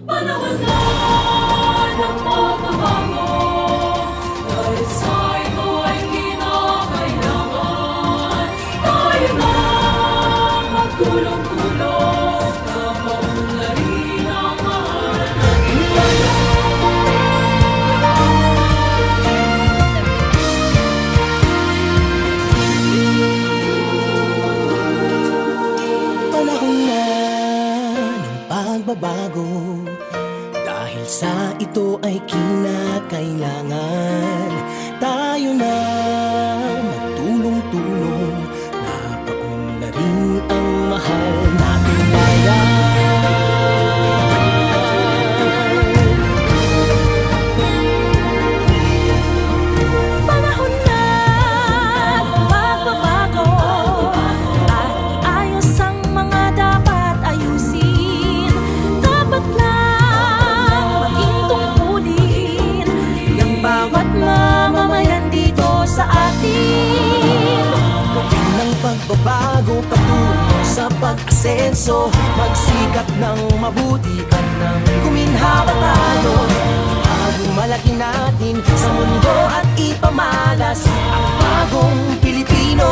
Panahon na ng pagbabago, dahil sa ito ay kinakailangan tayo na magtulong-tulong na maunlarin ang mahal nating bayan. Panahon na ng pagbabago, dahil sa ito ay kinakailangan tayo na magtulong-tulong na paunlarin ang mahal nating bayan. Panahon na ng pagbabago at iayos ang mga dapat ayusin. Dapat lang maging tungkulin ng bawat mamamayan dito sa atin. Gawin ng pagbabago patungo sa pag-asenso, magsikap ng mabuti at nang guminhawa tayo. Ipagmalaki natin sa mundo at ipamalas ang bagong Pilipino.